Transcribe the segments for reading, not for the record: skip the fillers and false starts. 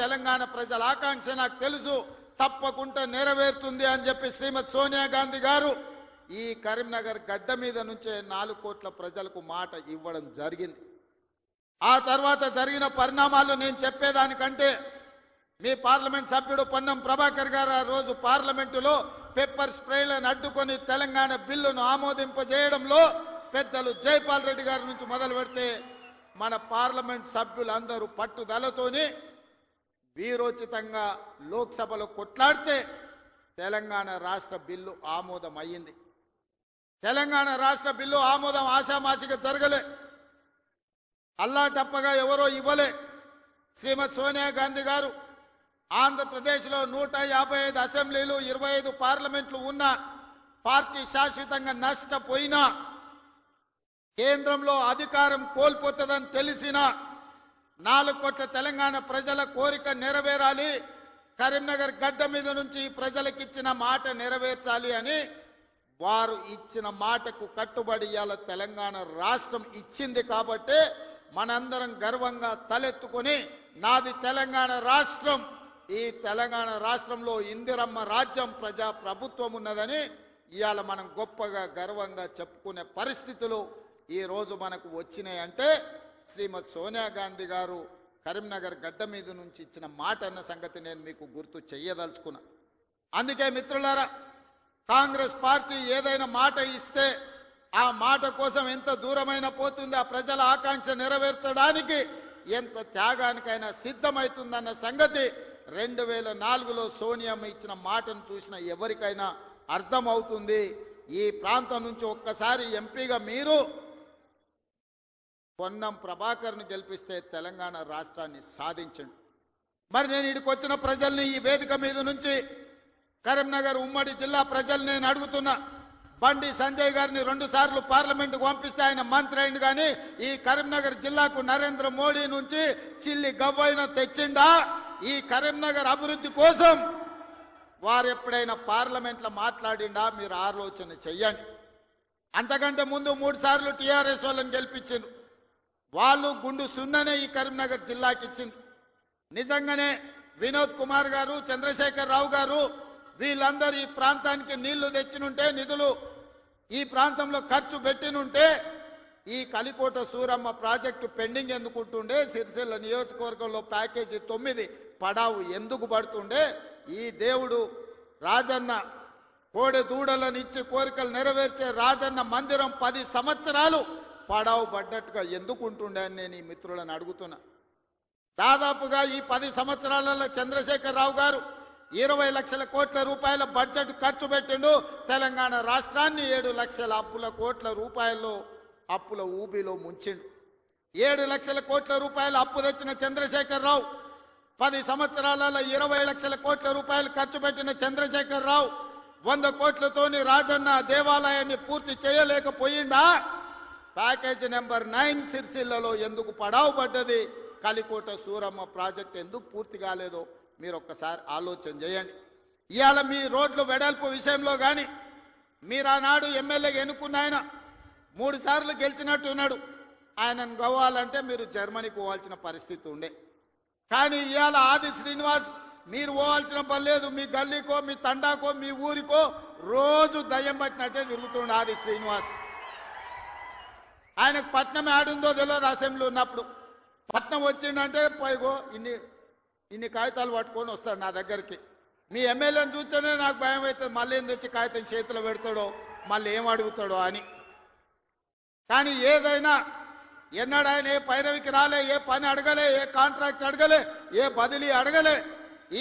తెలంగాణ ప్రజల ఆకాంక్ష నాకు తెలుసు, తప్పకుండా నెరవేరుతుంది అని చెప్పి శ్రీమతి సోనియా గాంధీ గారు ఈ కరీంనగర్ గడ్డ మీద నుంచే 4 కోట్ల ప్రజలకు మాట ఇవ్వడం జరిగింది. ఆ తర్వాత జరిగిన పరిణామాలు నేను చెప్పేదానికంటే మీ పార్లమెంట్ సభ్యుడు పొన్నం ప్రభాకర్ గారు ఆ రోజు పార్లమెంటులో పెప్పర్ స్ప్రేలను అడ్డుకొని తెలంగాణ బిల్లును ఆమోదింపజేయడంలో పెద్దలు జైపాల్ రెడ్డి గారి నుంచి మొదలు పెడితే మన పార్లమెంట్ సభ్యులందరూ పట్టుదలతోని వీరోచితంగా లోక్సభలో కొట్లాడితే తెలంగాణ రాష్ట్ర బిల్లు ఆమోదం అయ్యింది. తెలంగాణ రాష్ట్ర బిల్లు ఆమోదం ఆశామాసిగా జరగలే, అల్లాటప్పగా ఎవరో ఇవ్వలే. శ్రీమతి సోనియా గాంధీ గారు ఆంధ్రప్రదేశ్లో 155 అసెంబ్లీలు 25 పార్లమెంట్లు ఉన్న పార్టీ శాశ్వతంగా నష్టపోయినా, కేంద్రంలో అధికారం కోల్పోతుందని తెలిసిన 4 కోట్ల తెలంగాణ ప్రజల కోరిక నెరవేరాలి, కరీంనగర్ గడ్డ మీద నుంచి ప్రజలకిచ్చిన మాట నెరవేర్చాలి అని వారు ఇచ్చిన మాటకు కట్టుబడి ఇవాళ తెలంగాణ రాష్ట్రం ఇచ్చింది. కాబట్టి మనందరం గర్వంగా తలెత్తుకొని నాది తెలంగాణ రాష్ట్రం, ఈ తెలంగాణ రాష్ట్రంలో ఇందిరమ్మ రాజ్యం ప్రజా ప్రభుత్వం ఉన్నదని ఇవాళ మనం గొప్పగా గర్వంగా చెప్పుకునే పరిస్థితులు ఈ రోజు మనకు వచ్చినాయంటే శ్రీమతి సోనియా గాంధీ గారు కరీంనగర్ గడ్డ మీద నుంచి ఇచ్చిన మాట అన్న సంగతి నేను మీకు గుర్తు చెయ్యదలుచుకున్నా. అందుకే మిత్రులారా, కాంగ్రెస్ పార్టీ ఏదైనా మాట ఇస్తే ఆ మాట కోసం ఎంత దూరమైనా పోతుంది, ఆ ప్రజల ఆకాంక్ష నెరవేర్చడానికి ఎంత త్యాగానికైనా సిద్ధమవుతుందన్న సంగతి 2004లో సోనియమ్మ ఇచ్చిన మాటను చూసిన ఎవరికైనా అర్థమవుతుంది. ఈ ప్రాంతం నుంచి ఒక్కసారి ఎంపీగా మీరు పొన్నం ప్రభాకర్ను గెలిపిస్తే తెలంగాణ రాష్ట్రాన్ని సాధించండి. మరి నేను ఇక్కడికి వచ్చిన ప్రజల్ని ఈ వేదిక మీద నుంచి కరీంనగర్ ఉమ్మడి జిల్లా ప్రజలు నేను అడుగుతున్నా, బండి సంజయ్ గారిని 2 సార్లు పార్లమెంటుకు పంపిస్తే ఆయన మంత్రి అయింది, కానీ ఈ కరీంనగర్ జిల్లాకు నరేంద్ర మోడీ నుంచి చిల్లి గవ్వైనా తెచ్చిండా? ఈ కరీంనగర్ అభివృద్ధి కోసం వారు ఎప్పుడైనా పార్లమెంట్లో మాట్లాడిండా? మీరు ఆలోచన చెయ్యండి. అంతకంటే ముందు 3 సార్లు టీఆర్ఎస్ వాళ్ళని గెలిపించింది, వాళ్ళు గుండు సున్ననే ఈ కరీంనగర్ జిల్లాకి ఇచ్చింది. నిజంగానే వినోద్ కుమార్ గారు, చంద్రశేఖర్ రావు గారు వీళ్ళందరూ ఈ ప్రాంతానికి నీళ్లు తెచ్చినుంటే, నిధులు ఈ ప్రాంతంలో ఖర్చు పెట్టినుంటే ఈ కలికోట సూరమ్మ ప్రాజెక్టు పెండింగ్ ఎందుకుంటుండే, సిరిసిల్ల నియోజకవర్గంలో ప్యాకేజీ 9 పడావు ఎందుకు పడుతుండే, ఈ దేవుడు రాజన్న కోడె దూడలను ఇచ్చి కోరికలు నెరవేర్చే రాజన్న మందిరం 10 సంవత్సరాలు పడావు పడ్డట్టుగా ఎందుకు ఉంటుండే అని నేను ఈ మిత్రులను అడుగుతున్నా. దాదాపుగా ఈ 10 సంవత్సరాలలో చంద్రశేఖర్ రావు గారు 20 లక్షల కోట్ల రూపాయల బడ్జెట్ ఖర్చు పెట్టిండు. తెలంగాణ రాష్ట్రాన్ని 7 లక్షల కోట్ల రూపాయల్లో అప్పుల ఊబిలో ముంచిండు. 7 లక్షల కోట్ల రూపాయల అప్పు తెచ్చిన చంద్రశేఖర్ రావు 10 సంవత్సరాలలో 20 లక్షల కోట్ల రూపాయలు ఖర్చు పెట్టిన చంద్రశేఖర్ రావు 100 కోట్లతోని రాజన్న దేవాలయాన్ని పూర్తి చేయలేకపోయిందా? ప్యాకేజీ నెంబర్ 9 సిరిసిల్లలో ఎందుకు పడావు పడ్డది? కలికోట సూరమ్మ ప్రాజెక్ట్ ఎందుకు పూర్తి కాలేదో మీరు ఒక్కసారి ఆలోచన చేయండి. ఇవాళ మీ రోడ్లు వెడల్పు విషయంలో కానీ మీరు ఆనాడు ఎమ్మెల్యేగా ఎన్నుకున్న ఆయన 3 సార్లు గెలిచినట్టున్నాడు. ఆయనను గవ్వాలంటే మీరు జర్మనీకి పోవాల్సిన పరిస్థితి ఉండే. కానీ ఇవాళ ఆది శ్రీనివాస్ మీరు పోవాల్సిన పని లేదు. మీ గల్లీకో, మీ తండాకో, మీ ఊరికో రోజు దయ్యం పట్టినట్టే తిరుగుతుండే ఆది శ్రీనివాస్. ఆయనకు పట్నం ఆడుందో తెలియదు. అసెంబ్లీ ఉన్నప్పుడు పట్నం వచ్చిందంటే పైగో ఇన్ని కాగితాలు పట్టుకొని వస్తాడు నా దగ్గరికి. మీ ఎమ్మెల్యేని చూస్తేనే నాకు భయం అవుతుంది, మళ్ళీ ఏం తెచ్చి కాగితం చేతిలో పెడతాడో, మళ్ళీ ఏం అడుగుతాడో అని. కానీ ఏదైనా ఎన్నడూ ఆయన ఏ పైరవికి రాలే, ఏ పని అడగలే, ఏ కాంట్రాక్ట్ అడగలే, ఏ బదిలీ అడగలే.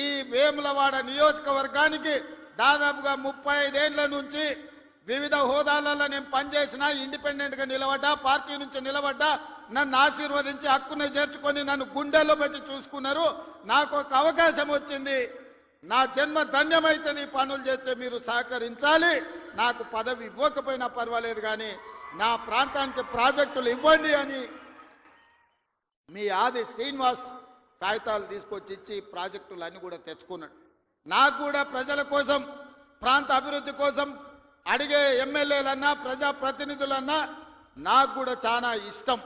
ఈ వేములవాడ నియోజకవర్గానికి దాదాపుగా 35 ఏళ్ల నుంచి వివిధ హోదాలలో నేను పనిచేసిన, ఇండిపెండెంట్గా నిలబడ్డా, పార్టీ నుంచి నిలబడ్డా, నన్ను ఆశీర్వదించి హక్కును చేర్చుకొని నన్ను గుండెల్లో పెట్టి చూసుకున్నారు. నాకు ఒక అవకాశం వచ్చింది, నా జన్మ ధన్యమైతుంది. పనులు చేస్తే మీరు సహకరించాలి. నాకు పదవి ఇవ్వకపోయినా పర్వాలేదు, కానీ నా ప్రాంతానికి ప్రాజెక్టులు ఇవ్వండి అని మీ ఆది శ్రీనివాస్ కాగితాలు తీసుకొచ్చి ఇచ్చి ప్రాజెక్టులు అన్ని కూడా తెచ్చుకున్నాడు. నాకు కూడా ప్రజల కోసం, ప్రాంత అభివృద్ధి కోసం అడిగే ఎమ్మెల్యేలన్నా, ప్రజాప్రతినిధులన్నా నాకు కూడా చాలా ఇష్టం.